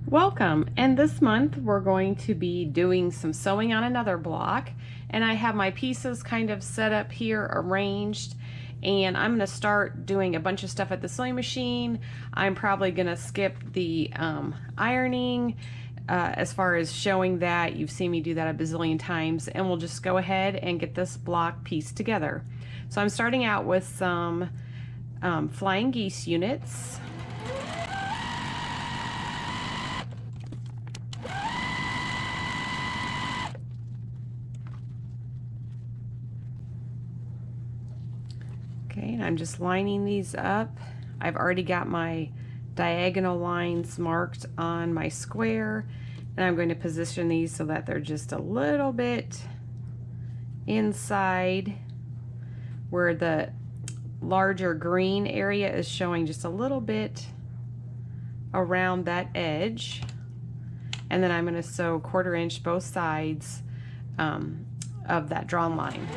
Welcome, and this month we're going to be doing some sewing on another block, and I have my pieces kind of set up here, arranged, and I'm going to start doing a bunch of stuff at the sewing machine. I'm probably going to skip the ironing as far as showing that. You've seen me do that a bazillion times, and we'll just go ahead and get this block pieced together. So I'm starting out with some flying geese units. Okay, and I'm just lining these up. I've already got my diagonal lines marked on my square, and I'm going to position these so that they're just a little bit inside where the larger green area is showing, just a little bit around that edge. And then I'm going to sew 1/4 inch both sides of that drawn line.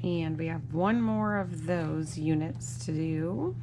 And we have one more of those units to do.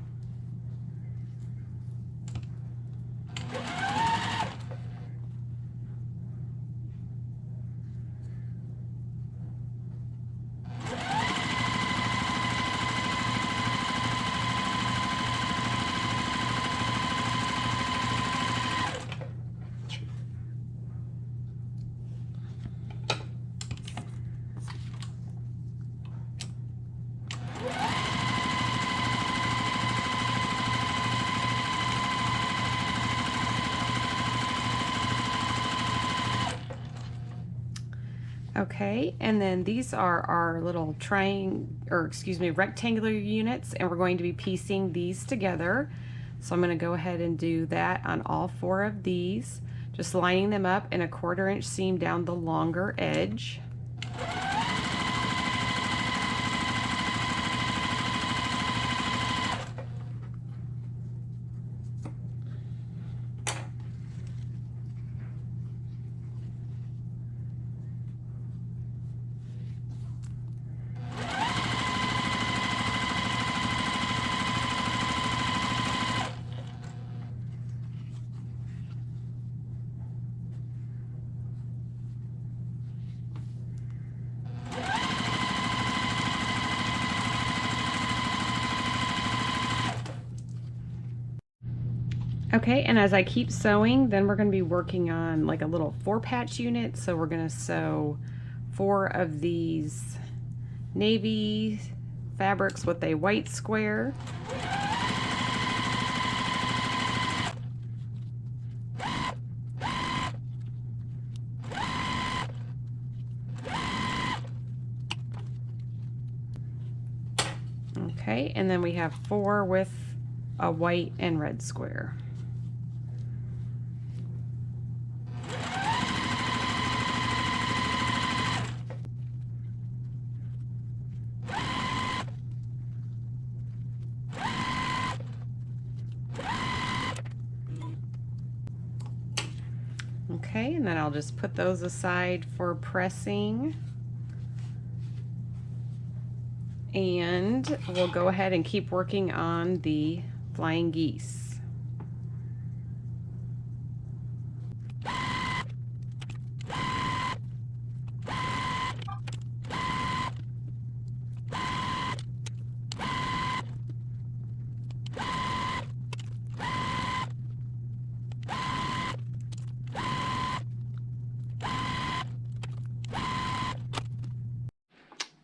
Okay, and then these are our little rectangular units, and we're going to be piecing these together. So I'm going to go ahead and do that on all 4 of these, just lining them up in a 1/4 inch seam down the longer edge. Okay, and as I keep sewing, then we're going to be working on like a little 4-patch unit. So we're going to sew 4 of these navy fabrics with a white square. Okay, and then we have 4 with a white and red square. Okay, and then I'll just put those aside for pressing. And we'll go ahead and keep working on the flying geese.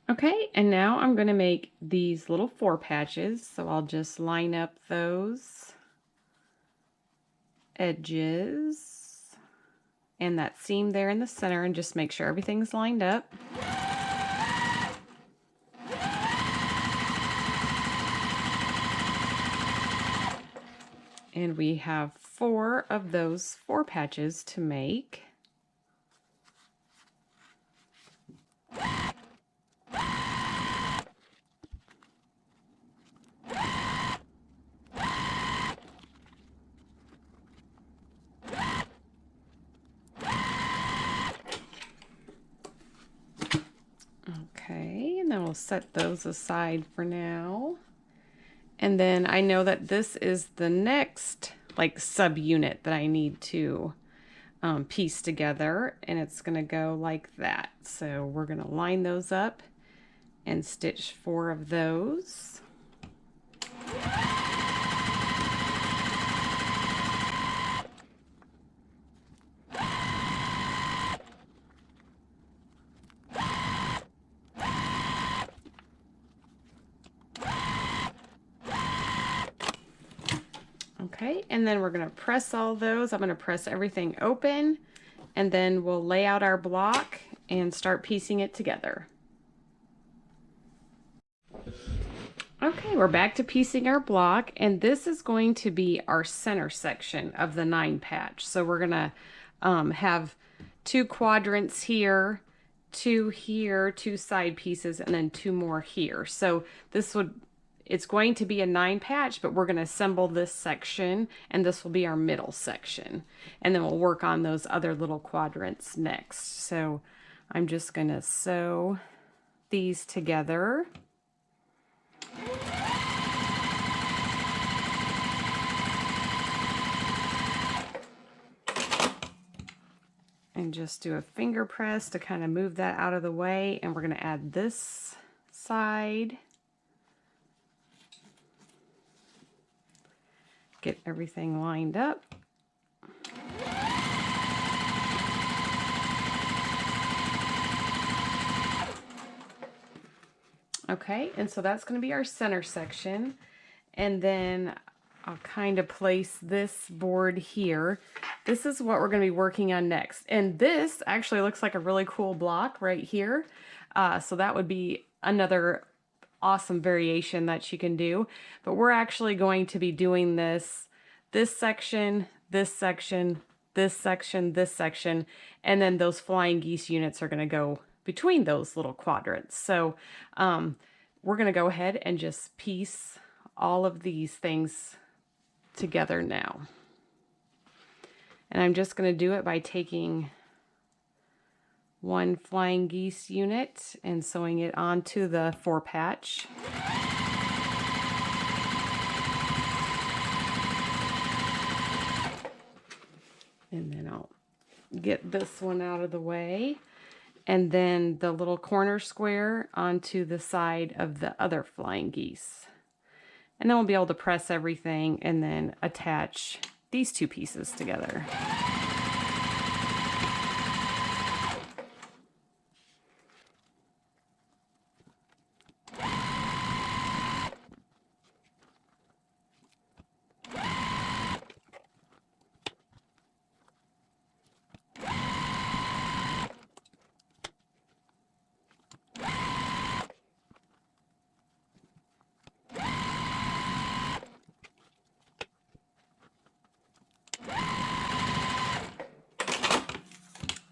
Okay, and now I'm going to make these little 4 patches, so I'll just line up those edges and that seam there in the center and just make sure everything's lined up. And we have 4 of those 4 patches to make. Okay, and then we'll set those aside for now. And then I know that this is the next like subunit that I need to piece together, and it's going to go like that. So we're going to line those up and stitch 4 of those. Okay, and then we're going to press all those. I'm going to press everything open, and then we'll lay out our block and start piecing it together. Okay, we're back to piecing our block, and this is going to be our center section of the 9 patch. So we're going to have 2 quadrants here, 2 here, 2 side pieces, and then 2 more here. So it's going to be a 9 patch, but we're going to assemble this section, and this will be our middle section. And then we'll work on those other little quadrants next. So I'm just going to sew these together. And just do a finger press to kind of move that out of the way. And we're going to add this side. Get everything lined up. Okay, and so that's going to be our center section. And then I'll kind of place this board here. This is what we're going to be working on next. And this actually looks like a really cool block right here. So that would be another awesome variation that you can do. But we're actually going to be doing this section, this section, this section, this section, and then those flying geese units are going to go between those little quadrants. So we're going to go ahead and just piece all of these things together now. And I'm just going to do it by taking 1 flying geese unit and sewing it onto the 4 patch. And then I'll get this one out of the way. And then the little corner square onto the side of the other flying geese. And then we'll be able to press everything and then attach these 2 pieces together.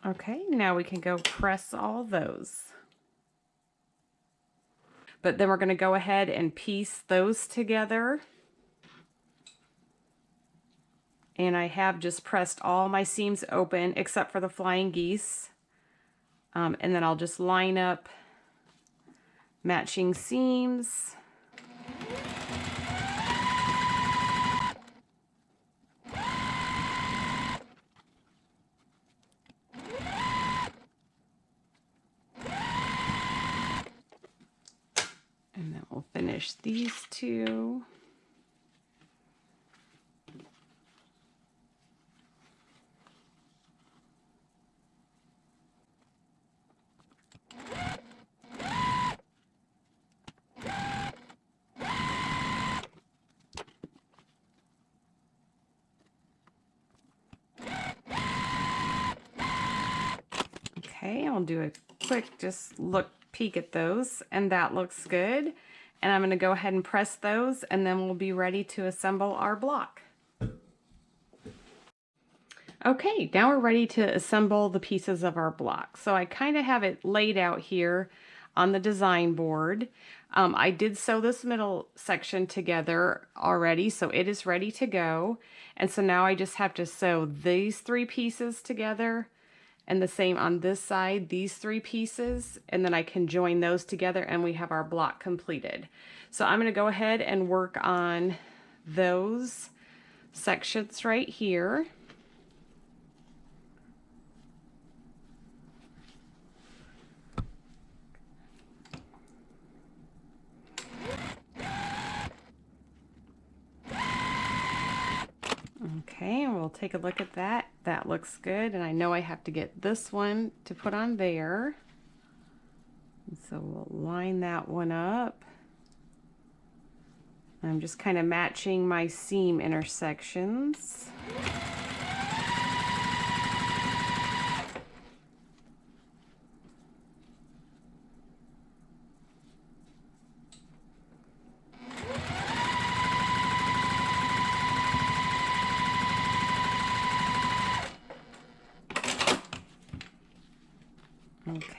Okay, now we can go press all those. But then we're going to go ahead and piece those together. And I have just pressed all my seams open except for the flying geese. And then I'll just line up matching seams. And then we'll finish these 2. Okay, I'll do a quick just peek at those, and that looks good. And I'm going to go ahead and press those, and then we'll be ready to assemble our block. Okay, now we're ready to assemble the pieces of our block. So I kind of have it laid out here on the design board. I did sew this middle section together already, so it is ready to go. And so now I just have to sew these 3 pieces together, and the same on this side, these 3 pieces, and then I can join those together and we have our block completed. So I'm going to go ahead and work on those sections right here. Okay, and we'll take a look at that. That looks good, and I know I have to get this one to put on there. And so we'll line that one up. I'm just kind of matching my seam intersections.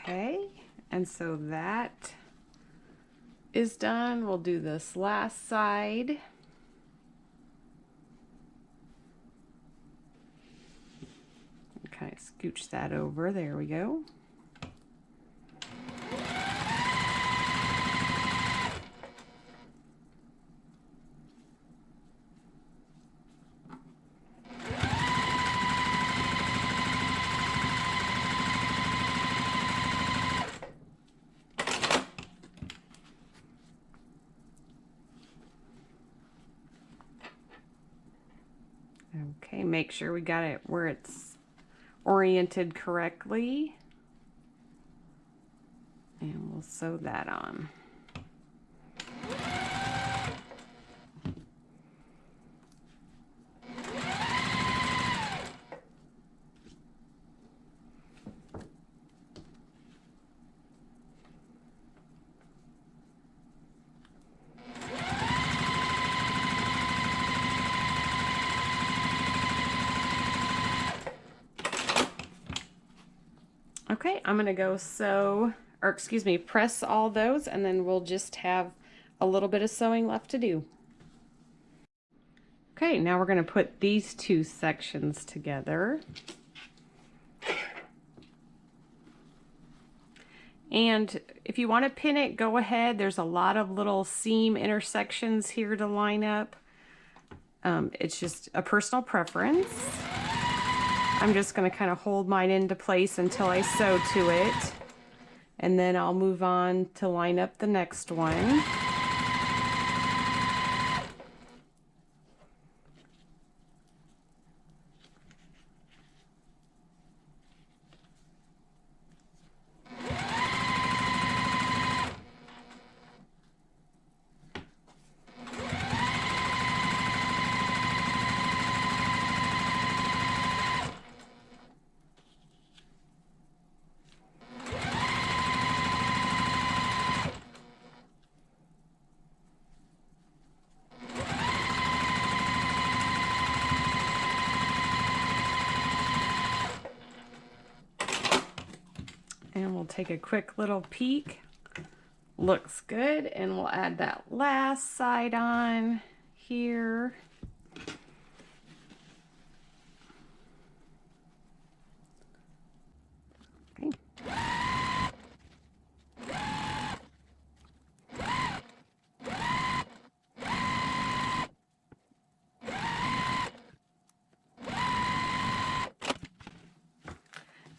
Okay, and so that is done. We'll do this last side. Okay, scooch that over. There we go. Okay, make sure we got it where it's oriented correctly. And we'll sew that on. Okay, I'm gonna go press all those, and then we'll just have a little bit of sewing left to do. Okay, now we're gonna put these 2 sections together. And if you want to pin it, go ahead. There's a lot of little seam intersections here to line up. It's just a personal preference. I'm just going to kind of hold mine into place until I sew to it. And then I'll move on to line up the next one. And we'll take a quick little peek. Looks good, and we'll add that last side on here. Okay.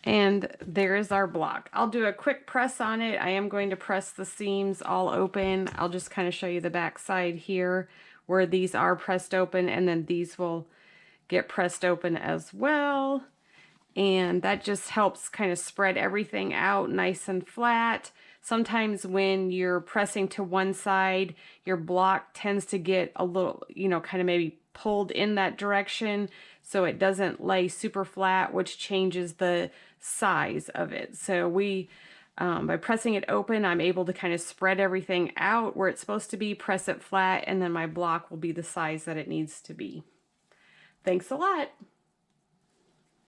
And there is our block. I'll do a quick press on it. I am going to press the seams all open. I'll just kind of show you the back side here where these are pressed open, and then these will get pressed open as well. And that just helps kind of spread everything out nice and flat. Sometimes when you're pressing to one side, your block tends to get a little, kind of maybe pulled in that direction, so it doesn't lay super flat, which changes the size of it. So by pressing it open, I'm able to kind of spread everything out where it's supposed to be, press it flat, and then my block will be the size that it needs to be. Thanks a lot.